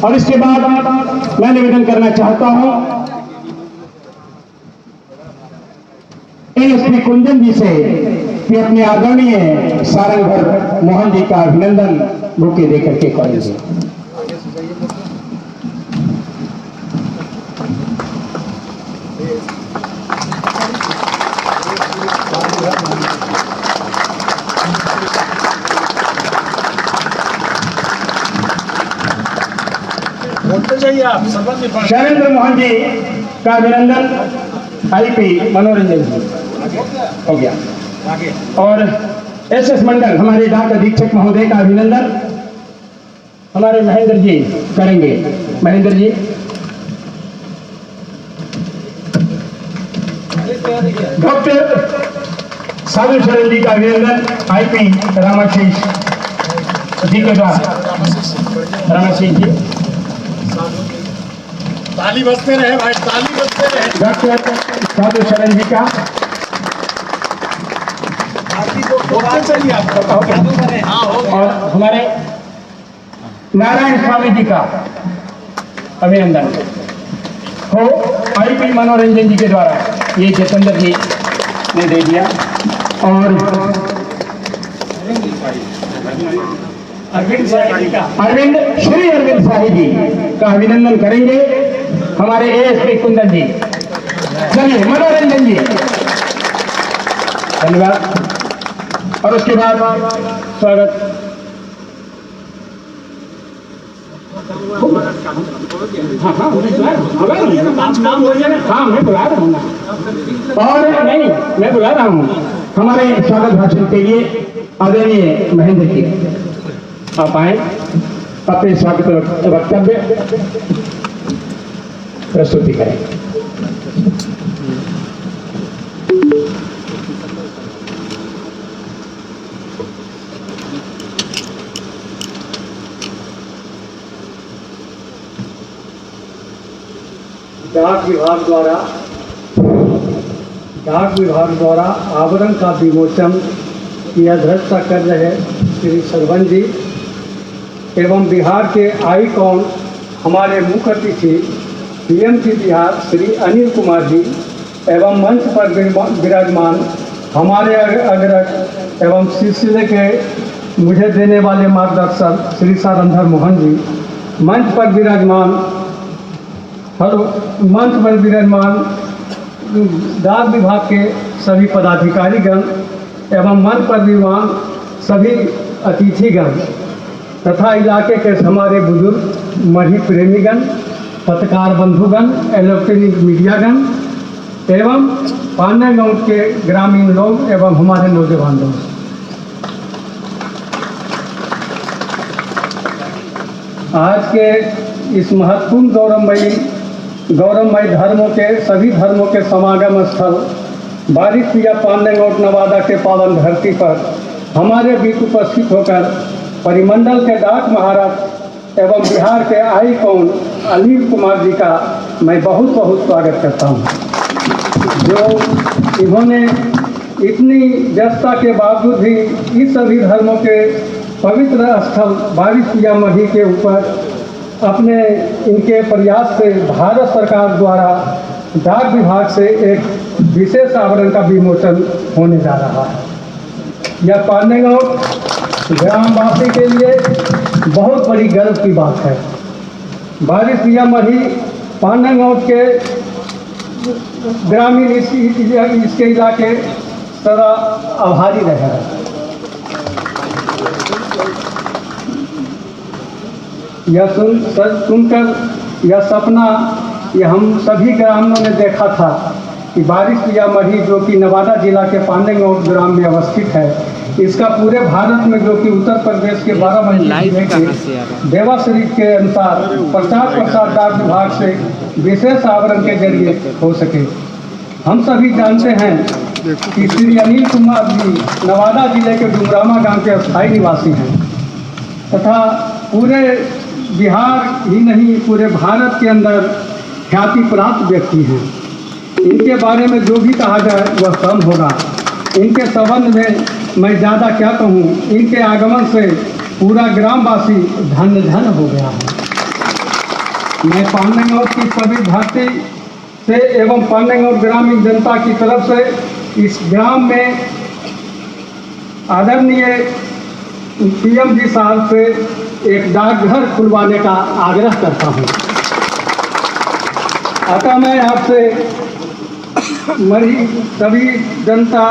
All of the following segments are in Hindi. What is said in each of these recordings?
और इसके बाद मैं निवेदन करना चाहता हूं एएसपी कुंदन जी से कि अपने आदरणीय सारंगधर मोहन जी का अभिनंदन बुके देकर के करेंगे। शैलेंद्र मोहन जी का अभिनंदन आईपी मनोरंजन जी हो गया। और एसएस मंडल हमारे डाक अधीक्षक महोदय का अभिनंदन हमारे महेंद्र जी करेंगे। महेंद्र जी डॉक्टर साधु शरण जी का अभिनंदन आईपी रामाशीष जी के द्वारा। रामाशीष जी ताली बजते रहे भाई, ताली बजते रहे। डॉक्टर साधु शरण जी का चलिए आप। और हमारे नारायण स्वामी जी का अभिनंदन हो आईपी मनोरंजन जी के द्वारा। ये जितेंद्र जी ने दे दिया। और अरविंद श्री अरविंद शाही जी का अभिनंदन करेंगे हमारे एएसपी कुंदन जी। चलिए मनोरंजन जी धन्यवाद। और उसके बाद स्वागत हाँ मैं बुला रहा हूँ ना। और नहीं मैं बुला रहा हूँ हमारे स्वागत भाषण के लिए आदरणीय महेंद्र जी आप आए अपने स्वागत वक्तव्य प्रस्तुति करें। डाक विभाग द्वारा आवरण का विमोचन की अध्यक्षता कर रहे श्री सरवन जी एवं बिहार के आईकॉन हमारे मुख्य अतिथि पीएमसी बिहार श्री अनिल कुमार जी एवं मंच पर विराजमान हमारे अग्रज एवं सिलसिले के मुझे देने वाले मार्गदर्शक श्री सारंगधर मोहन जी, मंच पर विराजमान डाक विभाग के सभी पदाधिकारीगण एवं मंच पर विराजमान सभी अतिथिगण तथा इलाके के हमारे बुजुर्ग मढ़ी प्रेमीगण, पत्रकार बंधुगण, इलेक्ट्रॉनिक मीडियागण एवं पांडे गांव के ग्रामीण लोग एवं हमारे नौजवान लोग, आज के इस महत्वपूर्ण गौरवमयी धर्मों के सभी धर्मों के समागम स्थल बारिशपुरा पांडेगौट नवादा के पावन धरती पर हमारे बीच उपस्थित होकर परिमंडल के डाक महाराज एवं बिहार के आईकॉन अनिल कुमार जी का मैं बहुत बहुत स्वागत करता हूं, जो इन्होंने इतनी व्यस्तता के बावजूद भी इस सभी धर्मों के पवित्र स्थल बारिशपुरा मढ़ी के ऊपर अपने इनके प्रयास से भारत सरकार द्वारा डाक विभाग से एक विशेष आवरण का विमोचन होने जा रहा है। यह पांडेगांव ग्रामवासी के लिए बहुत बड़ी गर्व की बात है। बारिशपुरा मढ़ी पांडेगांव के ग्रामीण इसके इलाके सदा आभारी रहे हैं। यह सुनकर यह सपना ये हम सभी ग्रामीणों ने देखा था कि बारिशपुरा मढ़ी जो कि नवादा जिला के पांडेगांव ग्राम में अवस्थित है, इसका पूरे भारत में जो कि उत्तर प्रदेश के 12 जिले के देवा शरीफ के अनुसार प्रचार डाक विभाग से विशेष आवरण के जरिए हो सके। हम सभी जानते हैं कि श्री अनिल कुमार जी नवादा जिले के डुमरामा गांव के स्थायी निवासी हैं तथा पूरे बिहार ही नहीं पूरे भारत के अंदर ख्याति प्राप्त व्यक्ति हैं। इनके बारे में जो भी कहा जाए वह कम होगा। इनके संबंध में मैं ज़्यादा क्या कहूँ, इनके आगमन से पूरा ग्रामवासी धन्य धन्य हो गया है। मैं पांडेगौर की सभी धरती से एवं पांडेगौर ग्रामीण जनता की तरफ से इस ग्राम में आदरणीय पीएम जी साहब से एक डाकघर खुलवाने का आग्रह करता हूँ। अतः मैं आपसे मढ़ी सभी जनता,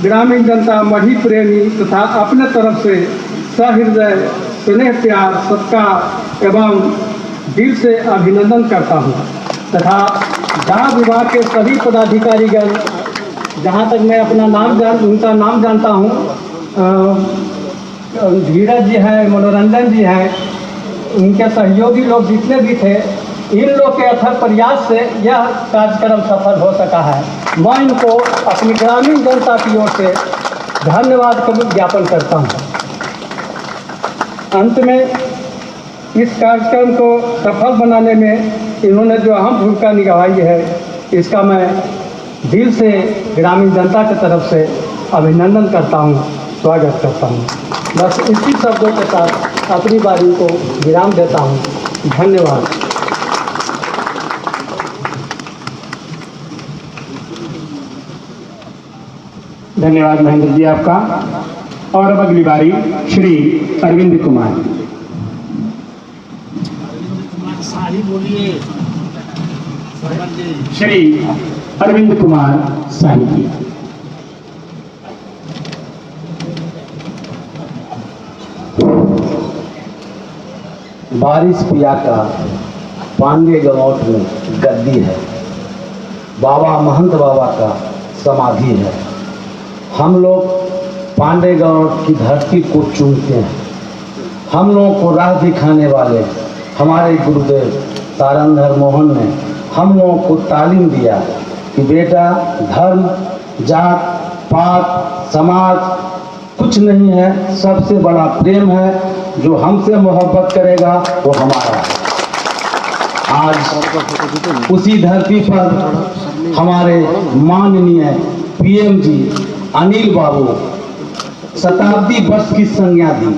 ग्रामीण जनता, मढ़ी प्रेमी तथा अपने तरफ से सहृदय स्नेह, प्यार, सत्कार एवं दिल से अभिनंदन करता हूँ तथा डाक विभाग के सभी पदाधिकारीगण, जहाँ तक मैं अपना उनका नाम जानता हूँ, धीरज जी हैं, मनोरंजन जी हैं, उनके सहयोगी लोग जितने भी थे, इन लोग के अथक प्रयास से यह कार्यक्रम सफल हो सका है। मैं इनको अपनी ग्रामीण जनता की ओर से धन्यवाद का ज्ञापन करता हूँ। अंत में इस कार्यक्रम को सफल बनाने में इन्होंने जो अहम भूमिका निभाई है, इसका मैं दिल से ग्रामीण जनता की तरफ से अभिनंदन करता हूँ, स्वागत करता हूँ। बस इसी शब्दों के साथ अपनी बारी को विराम देता हूँ। धन्यवाद। धन्यवाद महेंद्र जी आपका। और अब अगली बारी श्री अरविंद कुमार। श्री अरविंद कुमार साही जी। बारिश पिया का पांडे गलौट में गद्दी है, बाबा महंत बाबा का समाधि है। हम लोग पांडे गलौट की धरती को चूमते हैं। हम लोगों को राह दिखाने वाले हमारे गुरुदेव तारंधर मोहन ने हम लोगों को तालीम दिया कि बेटा, धर्म, जात, पात, समाज कुछ नहीं है, सबसे बड़ा प्रेम है। जो हमसे मोहब्बत करेगा वो हमारा है। आज उसी धरती पर हमारे माननीय पीएम जी अनिल बाबू शताब्दी वर्ष की संज्ञा दी।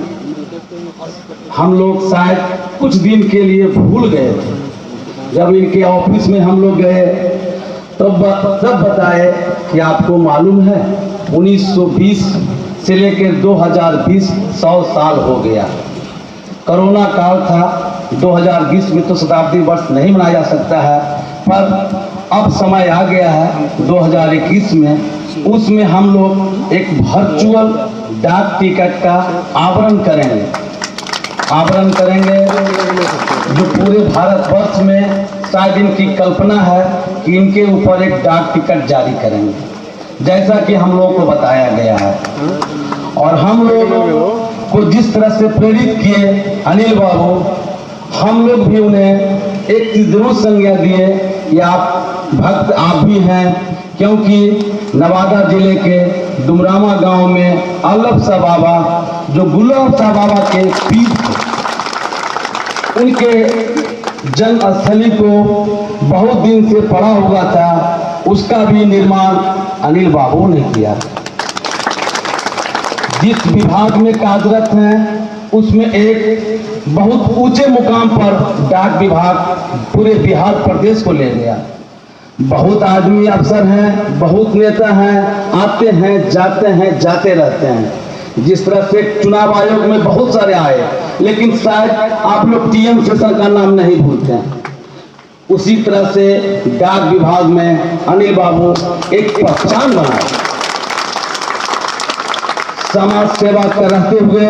हम लोग शायद कुछ दिन के लिए भूल गए थे। जब इनके ऑफिस में हम लोग गए तब बताए कि आपको मालूम है 1920 से लेकर 2020 100 साल हो गया। कोरोना काल था, 2020 में तो शताब्दी वर्ष नहीं मनाया जा सकता है, पर अब समय आ गया है 2021 में, उसमें हम लोग एक वर्चुअल डाक टिकट का आवरण करेंगे जो पूरे भारतवर्ष में शायद इनकी कल्पना है कि इनके ऊपर एक डाक टिकट जारी करेंगे, जैसा कि हम लोगों को बताया गया है। और हम लोगों को जिस तरह से प्रेरित किए अनिल बाबू, हम लोग भी उन्हें एक चीज जरूर संज्ञा दिए कि आप भक्त आप भी हैं, क्योंकि नवादा जिले के डुमरामा गांव में अल्लभ शाह बाबा, जो गुलाब शाह बाबा के पीर थे, उनके जन्मस्थली को बहुत दिन से पड़ा हुआ था, उसका भी निर्माण अनिल बाबू ने किया। जिस विभाग में कार्यरत हैं उसमें एक बहुत ऊंचे मुकाम पर डाक विभाग पूरे बिहार प्रदेश को ले गया। बहुत आदमी अफसर हैं, बहुत नेता हैं, आते हैं जाते रहते हैं। जिस तरह से चुनाव आयोग में बहुत सारे आए, लेकिन शायद आप लोग टीएम सेशन का नाम नहीं भूलते हैं। उसी तरह से डाक विभाग में अनिल बाबू एक पहचान बनाए। समाज सेवा करते हुए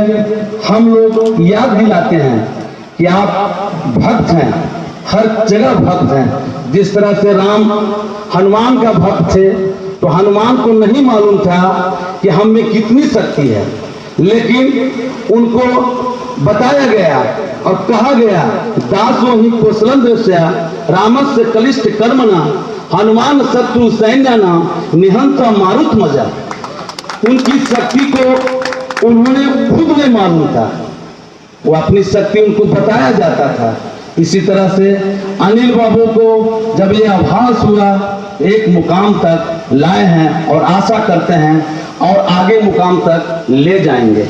हम लोग याद दिलाते हैं कि आप भक्त हैं, हर जगह भक्त हैं। जिस तरह से राम हनुमान का भक्त थे, तो हनुमान को नहीं मालूम था कि हम में कितनी शक्ति है, लेकिन उनको बताया गया और कहा गया, दासो ही कौशलं दृश्या रामस्य कलिष्ठ कर्मणा हनुमान शत्रु सैन्याना निहंता मारुत मजा। उनकी शक्ति को उन्होंने खुद नहीं मालूम था, वो अपनी शक्ति उनको बताया जाता था। इसी तरह से अनिल बाबू को जब ये आभास हुआ, एक मुकाम तक लाए हैं और आशा करते हैं और आगे मुकाम तक ले जाएंगे।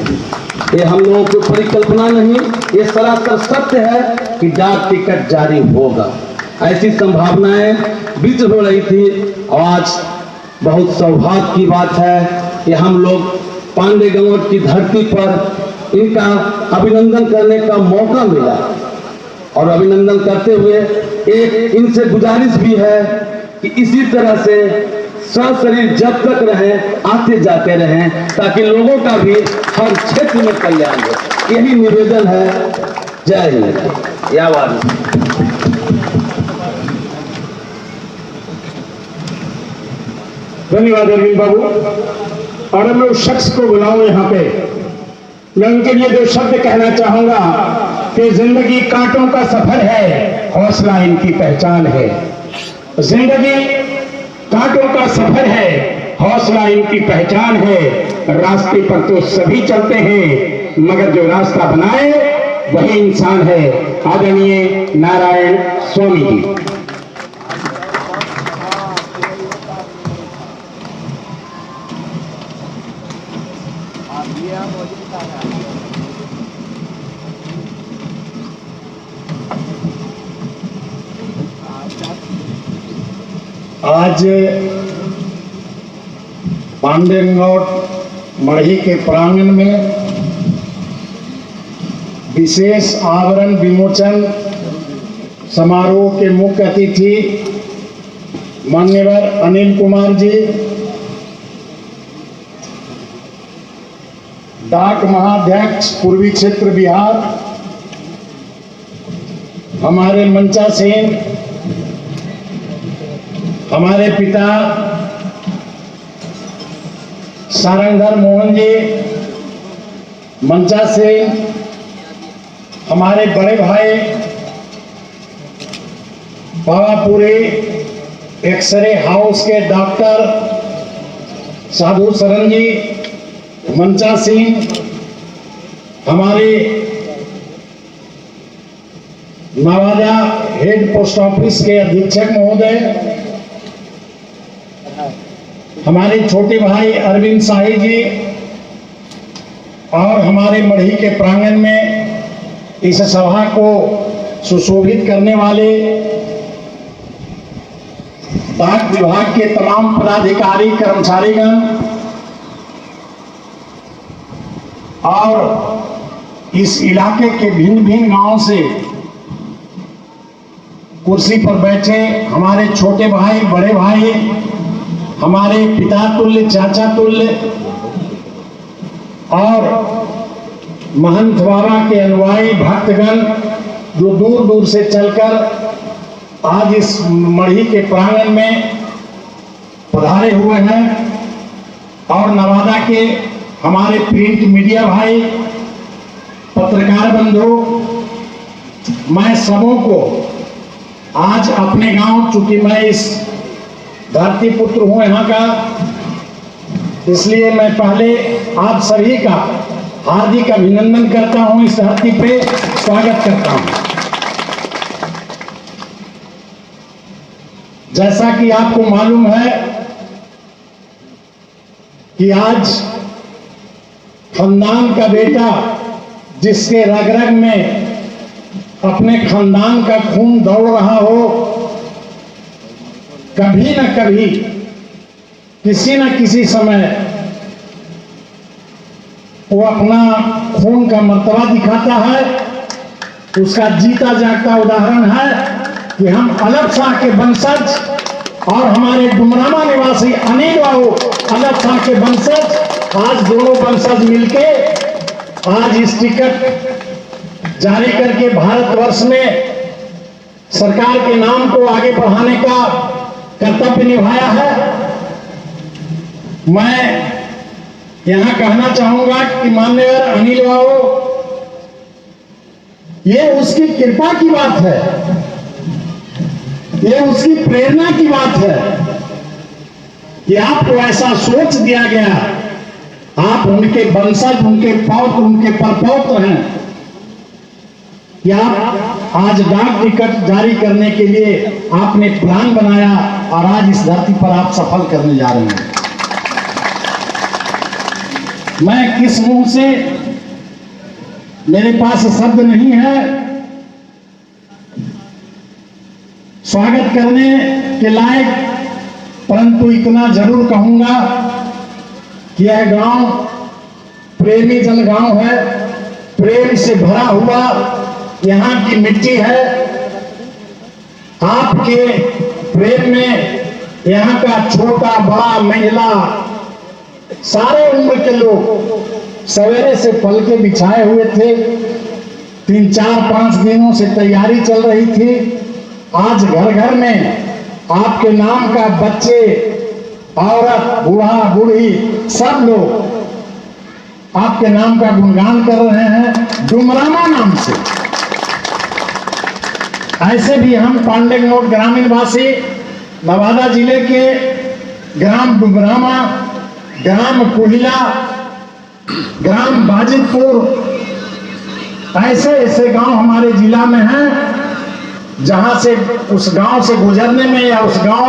ये हम लोगों की परिकल्पना नहीं, ये सरासर सत्य है कि डाक टिकट जारी होगा। ऐसी संभावनाएं बीच हो रही थी और आज बहुत सौभाग्य की बात है कि हम लोग पांडेगौट की धरती पर इनका अभिनंदन करने का मौका मिला। और अभिनंदन करते हुए एक इनसे गुजारिश भी है कि इसी तरह से सशरीर जब तक रहें, आते जाते रहें, ताकि लोगों का भी हर क्षेत्र में कल्याण हो। यही निवेदन है। जय हिंद। या वाद धन्यवाद अरविंद बाबू। और मैं उस शख्स को बुलाऊं यहाँ पे, मैं उनके लिए दो शब्द कहना चाहूंगा कि जिंदगी कांटों का सफर है, हौसला इनकी पहचान है। जिंदगी कांटों का सफर है, हौसला इनकी पहचान है। रास्ते पर तो सभी चलते हैं, मगर जो रास्ता बनाए वही इंसान है। आदरणीय नारायण स्वामी जी। आज पांडेगौट मढ़ी के प्रांगण में विशेष आवरण विमोचन समारोह के मुख्य अतिथि मान्यवर अनिल कुमार जी, डाक महाअध्यक्ष पूर्वी क्षेत्र बिहार हमारे मंचा सेन, हमारे पिता सारंगधर मोहन जी मंचा से, हमारे बड़े भाई पावापुरी एक्सरे हाउस के डॉक्टर साधु सरन जी मंचा सिंह, हमारे नवादा हेड पोस्ट ऑफिस के अधीक्षक महोदय, हमारे छोटे भाई अरविंद शाही जी, और हमारे मढ़ी के प्रांगण में इस सभा को सुशोभित करने वाले डाक विभाग के तमाम पदाधिकारी कर्मचारीगण और इस इलाके के भिन्न भिन्न गांवों से कुर्सी पर बैठे हमारे छोटे भाई, बड़े भाई, हमारे पिता तुल्य, चाचा तुल्य और महंत बाबा के अनुयायी भक्तगण जो दूर दूर से चलकर आज इस मढ़ी के प्रांगण में पधारे हुए हैं, और नवादा के हमारे प्रिंट मीडिया भाई, पत्रकार बंधु, मैं सबों को आज अपने गांव, चूंकि मैं इस धरती पुत्र हूं यहाँ का, इसलिए मैं पहले आप सभी का हार्दिक अभिनंदन करता हूं, इस धरती पे स्वागत करता हूं। जैसा कि आपको मालूम है कि आज खानदान का बेटा जिसके रग रग में अपने खानदान का खून दौड़ रहा हो, कभी न कभी किसी न किसी समय वो अपना खून का मर्तबा दिखाता है। उसका जीता जागता उदाहरण है कि हम अलग शाह के वंशज और हमारे डुमरामा निवासी अनिल बाबू अलग शाह के वंशज, आज दोनों वंशज मिलके आज इस टिकट जारी करके भारतवर्ष में सरकार के नाम को आगे बढ़ाने का कर्तव्य निभाया है। मैं यहां कहना चाहूंगा कि माननीय अनिल बाबू, ये उसकी कृपा की बात है, ये उसकी प्रेरणा की बात है कि आपको ऐसा सोच दिया गया, आप उनके वंशज, उनके पौत्र, उनके परपौत्र हैं कि आप आज डाक टिकट जारी करने के लिए आपने प्लान बनाया और आज इस धरती पर आप सफल करने जा रहे हैं। मैं किस मुंह से, मेरे पास शब्द नहीं है स्वागत करने के लायक, परंतु इतना जरूर कहूंगा कि यह गांव प्रेमी जन गांव है, प्रेम से भरा हुआ यहाँ की मिट्टी है। आपके प्रेम में यहाँ का छोटा बड़ा महिला सारे उम्र के लोग सवेरे से पलके बिछाए हुए थे। 3-4-5 दिनों से तैयारी चल रही थी। आज घर घर में आपके नाम का बच्चे, औरत, बूढ़ा, बूढ़ी सब लोग आपके नाम का गुणगान कर रहे हैं डुमरामा नाम से। ऐसे भी हम पांडेगनोट ग्रामीण वासी नवादा जिले के ग्राम डुमरामा, ग्राम कोहिला, ग्राम बाजितपुर, ऐसे ऐसे गांव हमारे जिला में हैं जहां से उस गांव से गुजरने में या उस गांव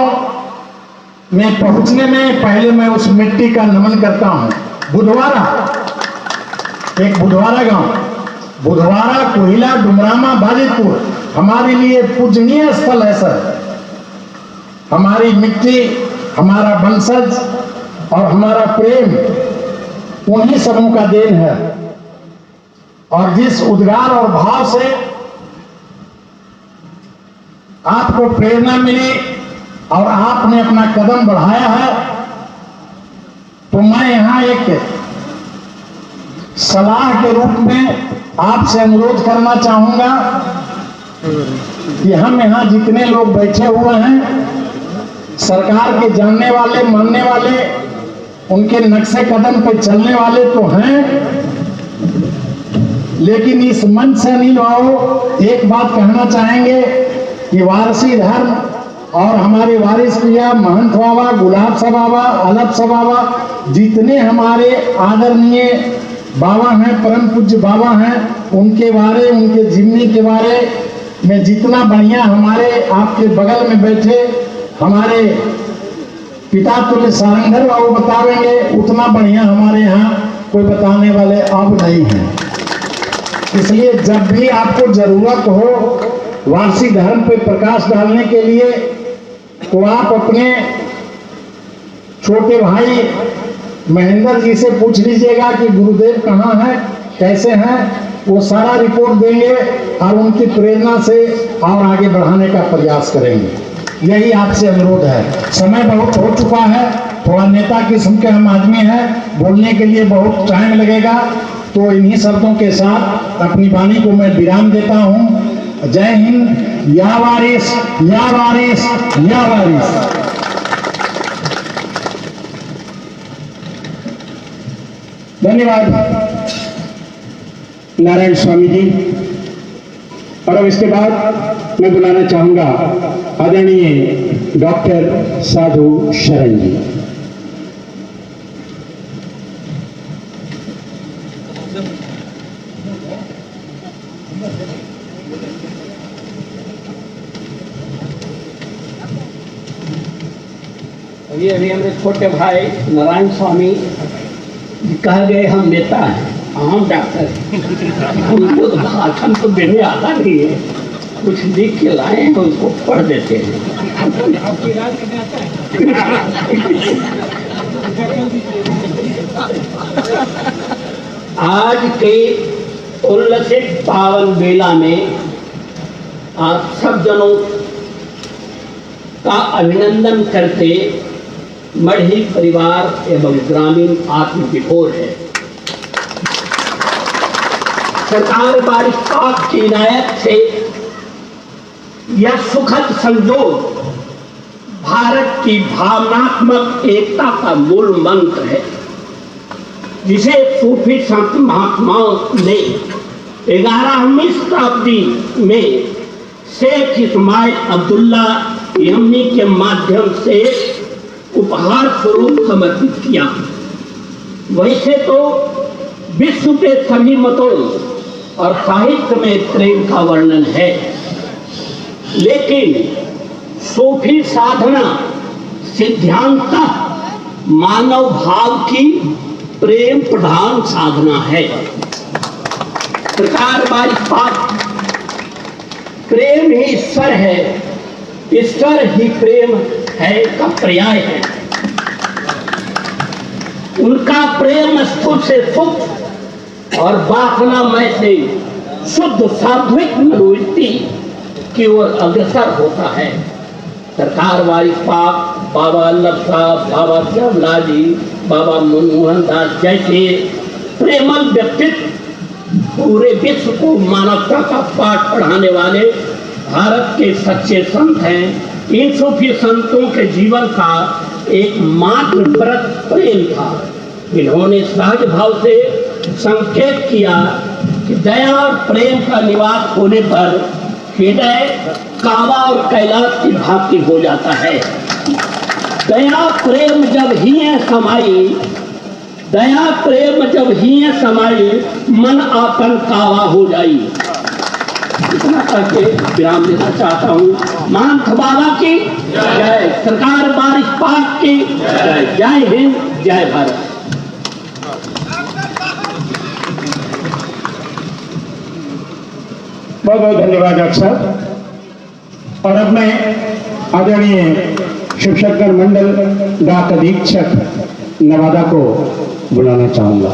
में पहुंचने में पहले मैं उस मिट्टी का नमन करता हूं। बुधवारा, एक बुधवारा गांव, बुधवारा, कोहिला, डुमरामा, बाजितपुर हमारे लिए पूजनीय स्थल है सर। हमारी मिट्टी, हमारा वंशज और हमारा प्रेम उन्हीं सबों का देन है। और जिस उद्गार और भाव से आपको प्रेरणा मिली और आपने अपना कदम बढ़ाया है, तो मैं यहां एक सलाह के रूप में आपसे अनुरोध करना चाहूंगा कि हम यहां जितने लोग बैठे हुए हैं, सरकार के जानने वाले, मानने वाले, उनके नक्शे कदम पे चलने वाले तो हैं, लेकिन इस मंच से अनिल बाबू एक बात कहना चाहेंगे कि वारसी धर्म और हमारे वारिस प्रिया महंत बाबा, गुलाब सा बाबा, अलग सा बाबा, जितने हमारे आदरणीय बाबा हैं, परम पूज्य बाबा हैं, उनके बारे, उनके जिम्मे के बारे में जितना बढ़िया हमारे आपके बगल में बैठे हमारे पिता तुल्य सारंगधर बाबू बतावेंगे, उतना बढ़िया हमारे यहाँ कोई बताने वाले अब नहीं हैं। इसलिए जब भी आपको जरूरत हो वारसी धर्म पे प्रकाश डालने के लिए, तो आप अपने छोटे भाई महेंद्र जी से पूछ लीजिएगा कि गुरुदेव कहाँ हैं, कैसे हैं, वो सारा रिपोर्ट देंगे और उनकी प्रेरणा से और आगे बढ़ाने का प्रयास करेंगे। यही आपसे अनुरोध है। समय बहुत हो चुका है, थोड़ा नेता किस्म के हम आदमी हैं, बोलने के लिए बहुत टाइम लगेगा, तो इन्हीं शब्दों के साथ अपनी वाणी को मैं विराम देता हूं। जय हिंद, या वारिस, या वारिस, या वारिस। धन्यवाद नारायण स्वामी जी। और अब इसके बाद मैं बुलाना चाहूंगा आदरणीय डॉक्टर साधु शरण जी। अभी हमारे छोटे भाई नारायण स्वामी कह गए हम नेता हैं, हम डॉक्टर हैं। उनको तो भाषण तो देने आता नहीं है, कुछ लिख के लाए हैं तो उसको पढ़ देते हैं। आज के उल्लसित पावन बेला में आप सब जनों का अभिनंदन करते मढ़ी परिवार एवं ग्रामीण आत्मविभोर है। सरकार बारिश पाक की इनायत से यह सुखद संयोग भारत की भावनात्मक एकता का मूल मंत्र है, जिसे सूफी संत महात्माओं ने 11वीं शताब्दी में शेख इस्माइल अब्दुल्ला यमनी के माध्यम से उपहार स्वरूप समर्पित किया। वैसे तो विश्व के सभी मतों और साहित्य में प्रेम का वर्णन है, लेकिन सूफी साधना सिद्धांत मानव भाव की प्रेम प्रधान साधना है। प्रकार बाई पाप प्रेम ही ईश्वर है, ईश्वर ही प्रेम है का पर्याय है। उनका प्रेम स्थूल से सुख और वासनामय से शुद्ध सात्विक मनोवृत्ति की ओर अग्रसर होता है। सरकार वाली पाक बाबा वल्लभ साहब, बाबा श्यामलाल जी, बाबा मनमोहन दास जैसे प्रेमल व्यक्तित्व पूरे विश्व को मानवता का पाठ पढ़ाने वाले भारत के सच्चे संत हैं। इन सूफी संतों के जीवन का एकमात्र व्रत प्रेम था। इन्होंने सहज भाव से संकेत किया कि दया और प्रेम का निवास होने पर हृदय काबा और कैलाश की भांति हो जाता है। दया प्रेम जब ही है समाई, दया प्रेम जब ही है समाई, मन आपन कावा हो जाई। इतना करके विराम देना चाहता हूँ। महंत बाबा की जय, सरकार बारिश पाक की जय। जय हिंद, जय भारत। बहुत बहुत धन्यवाद डॉक्टर साहब। और अब मैं आदरणीय शिवशंकर मंडल डाक अधीक्षक नवादा को बुलाना चाहूंगा।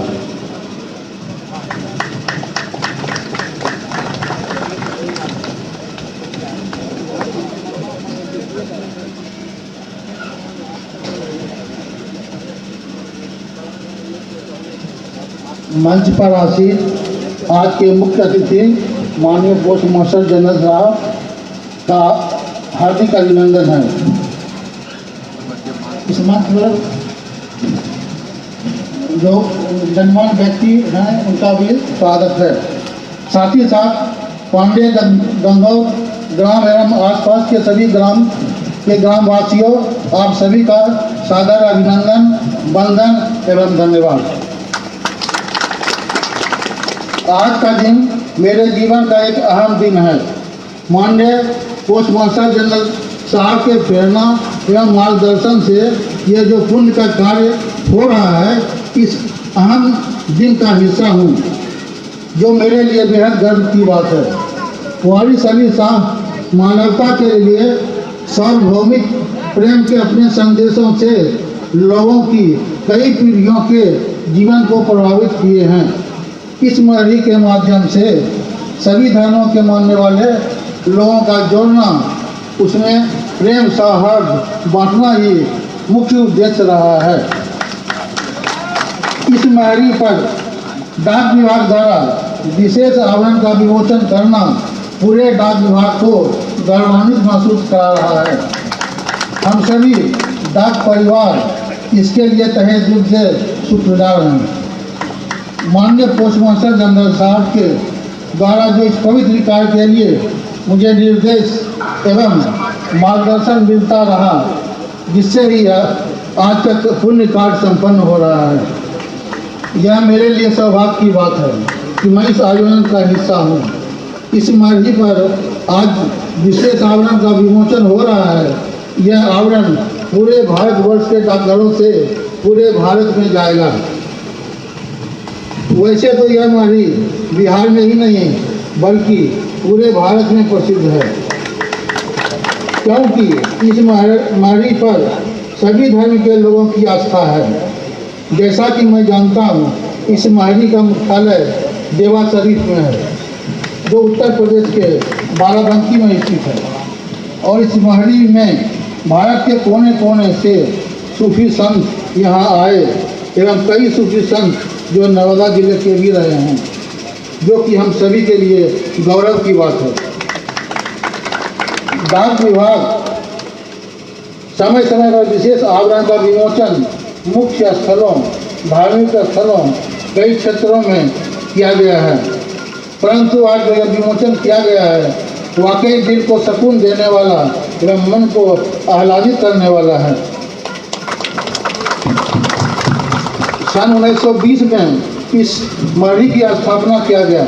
मंच पर आसीन आज के मुख्य अतिथि माननीय पोस्ट मास्टर जनरल साहब का हार्दिक अभिनंदन है। इस मंच पर जो गणमान्य व्यक्ति हैं उनका भी स्वागत है। साथ ही साथ पांडे गंगौर ग्राम एवं आसपास के सभी ग्रामवासियों, आप सभी का सादर अभिनंदन, वंदन एवं धन्यवाद। आज का दिन मेरे जीवन का एक अहम दिन है। माननीय पोस्ट मास्टर जनरल साहब के प्रेरणा एवं मार्गदर्शन से ये जो पुण्य का कार्य हो रहा है, इस अहम दिन का हिस्सा हूँ, जो मेरे लिए बेहद गर्व की बात है। हमारी सभी साथ मानवता के लिए सार्वभौमिक प्रेम के अपने संदेशों से लोगों की कई पीढ़ियों के जीवन को प्रभावित किए हैं। इस मरही के माध्यम से सभी धर्मों के मानने वाले लोगों का जोड़ना, उसमें प्रेम सौहार्द बांटना ही मुख्य उद्देश्य रहा है। इस मरही पर डाक विभाग द्वारा विशेष आवरण का विमोचन करना पूरे डाक विभाग को गौरवान्वित महसूस करा रहा है। हम सभी डाक परिवार इसके लिए तहे दिल से शुक्रगुजार हैं। माननीय पोस्ट मास्टर जनरल साहब के द्वारा जो इस पवित्र कार्य के लिए मुझे निर्देश एवं मार्गदर्शन मिलता रहा, जिससे ही आज तक पुण्य कार्य संपन्न हो रहा है। यह मेरे लिए सौभाग्य की बात है कि मैं इस आयोजन का हिस्सा हूँ। इस मरही पर आज विशेष आवरण का विमोचन हो रहा है। यह आवरण पूरे भारतवर्ष के डाकघरों से पूरे भारत में जाएगा। वैसे तो यह मरही बिहार में ही नहीं बल्कि पूरे भारत में प्रसिद्ध है, क्योंकि इस मरही पर सभी धर्म के लोगों की आस्था है। जैसा कि मैं जानता हूँ, इस मरही का मुख्यालय देवा शरीफ में है, जो उत्तर प्रदेश के बाराबंकी में स्थित है। और इस मरही में भारत के कोने कोने से सूफी संत यहाँ आए एवं कई सूफी संत जो नवादा जिले के भी रहे हैं, जो कि हम सभी के लिए गौरव की बात है। डाक विभाग समय समय पर विशेष आवरण का विमोचन मुख्य स्थलों, धार्मिक स्थलों, कई क्षेत्रों में किया गया है, परंतु आज जो विमोचन किया गया है वाकई दिल को सुकून देने वाला एवं मन को आह्लादित करने वाला है। सन 1920 में इस मरही की स्थापना किया गया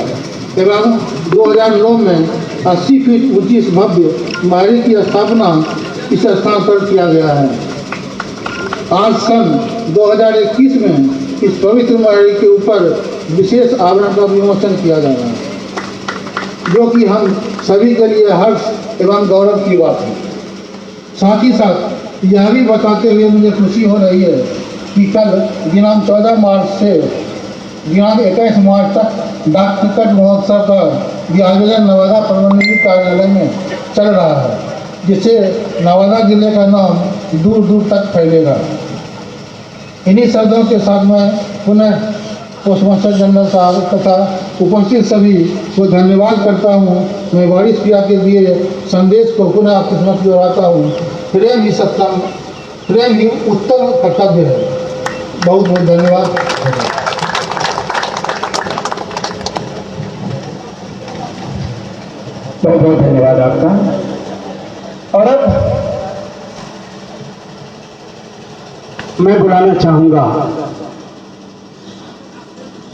एवं 2009 में 80 फीट ऊंची इस भव्य मरही की स्थापना इस स्थान पर किया गया है। आज सन 2021 में इस पवित्र मणि के ऊपर विशेष आवरण का विमोचन किया जा रहा है, जो कि हम सभी के लिए हर्ष एवं गौरव की बात है। साथ ही साथ यह भी बताते हुए मुझे खुशी हो रही है कि कल दिनांक 14 मार्च से दिनांक 21 मार्च तक डाक टिकट महोत्सव का यह आयोजन नवादा प्रबंधकीय कार्यालय में चल रहा है, जिससे नवादा जिले का नाम दूर दूर तक फैलेगा। इन्हीं शब्दों के साथ मैं पुनः पोस्ट मास्टर जनरल साहब तथा उपस्थित सभी को धन्यवाद करता हूँ। मैं वारिस प्रिया के दिए संदेश को पुनः आपकी समझ दोहराता हूँ। प्रेम ही सत्यम, प्रेम ही उत्तम कर्तव्य है। बहुत बहुत धन्यवाद। बहुत बहुत धन्यवाद आपका। और अब मैं बुलाना चाहूंगा,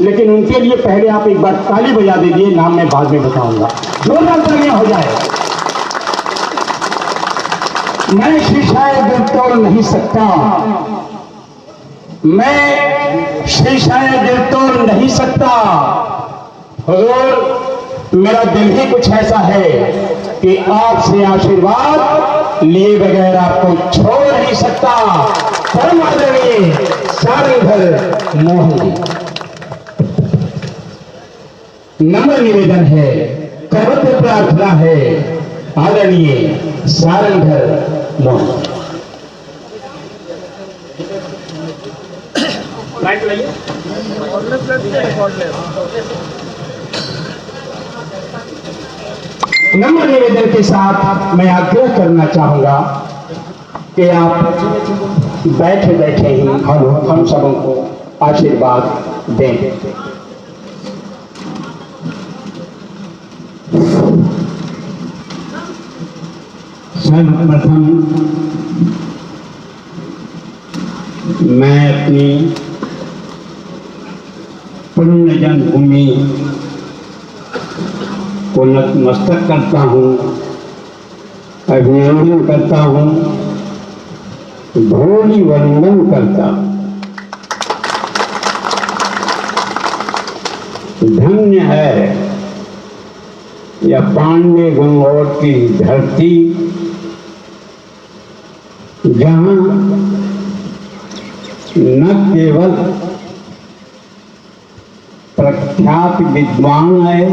लेकिन उनके लिए पहले आप एक बार ताली बजा दीजिए, नाम मैं बाद में बताऊंगा। जोरदार तालियां हो जाए। मैं शीशाए दिल तोड़ नहीं सकता, मैं शीशाए दिल तोड़ नहीं सकता। हुजूर, मेरा दिल ही कुछ ऐसा है कि आपसे आशीर्वाद लिए बगैर आपको छोड़ नहीं सकता। परम आदरणीय सारंगधर मोहन जी, नम्र निवेदन है, करवत प्रार्थना है, आदरणीय सारंगधर मोहन। नम्र निवेदन के साथ मैं आग्रह करना चाहूंगा कि आप बैठे बैठे ही हम सबों को आशीर्वाद दें। सर्वप्रथम मैं अपनी पुण्य जन्मभूमि को नतमस्तक करता हूँ, अभिनंदन करता हूँ, धोनी वंदन करता हूँ। धन्य है यह पांडे गंगौर की धरती, जहाँ न केवल प्रख्यात विद्वान है,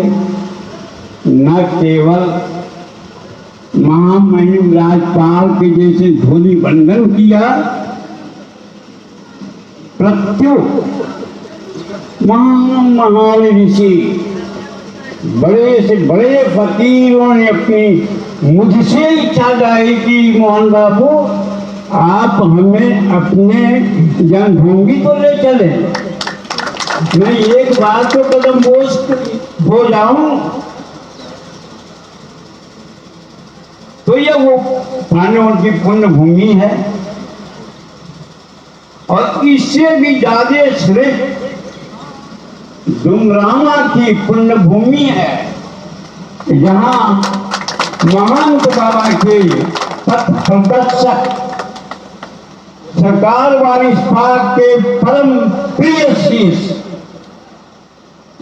न केवल महामहिम राजपाल के जैसे धोनी वंदन किया, प्रत्युत महान ऋषि, बड़े से बड़े फकीरों ने अपनी मुझसे इच्छा जाही कि मोहन बाबू आप हमें अपने जन्मभूमि को ले चले। मैं एक बार तो कदम बोझ हो जाऊं तो यह वो पांडवों की पुण्य भूमि है, और इससे भी ज्यादा श्रेष्ठ डुमरामा की पुण्य भूमि है, जहाँ महंत बाबा के पथ प्रदर्शक सरकार वारिस पाक के परम प्रिय शिष्य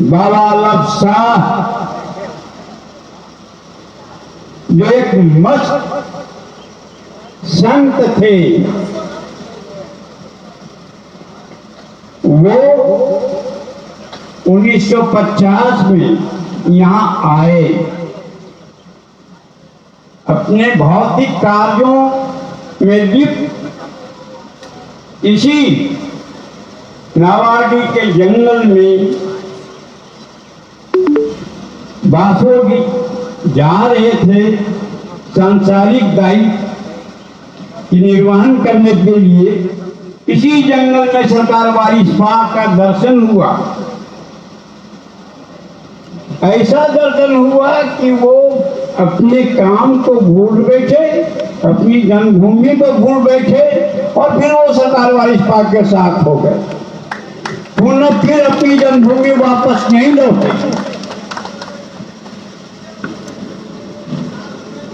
बाबा लब शाह, जो एक मस्त संत थे, वो 1950 में यहाँ आए। अपने भौतिक कार्यों में लिप्त इसी नावाडी के जंगल में बासोगी जा रहे थे, सांसारिक दायित्व निर्वहन करने के लिए। इसी जंगल में सरकार वारिस पाक का दर्शन हुआ। ऐसा दर्शन हुआ कि वो अपने काम को भूल बैठे, अपनी जन्मभूमि को भूल बैठे, और फिर वो सरकार वारिस पाक के साथ हो गए। पुनः फिर अपनी जन्मभूमि वापस नहीं लौटे।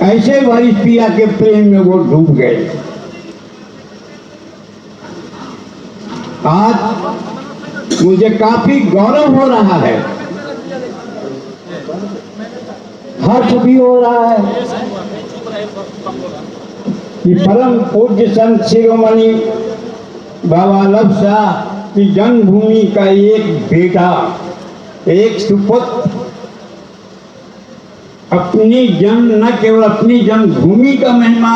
ऐसे वारिस पिया के प्रेम में वो डूब गए। आज मुझे काफी गौरव हो रहा है, हर्ष भी हो रहा है कि परम पूज्य संत शिरोमणि बाबा लब शाह की जन्मभूमि का एक बेटा, एक सुपुत्र अपनी जन्म न केवल अपनी जन्मभूमि का महिमा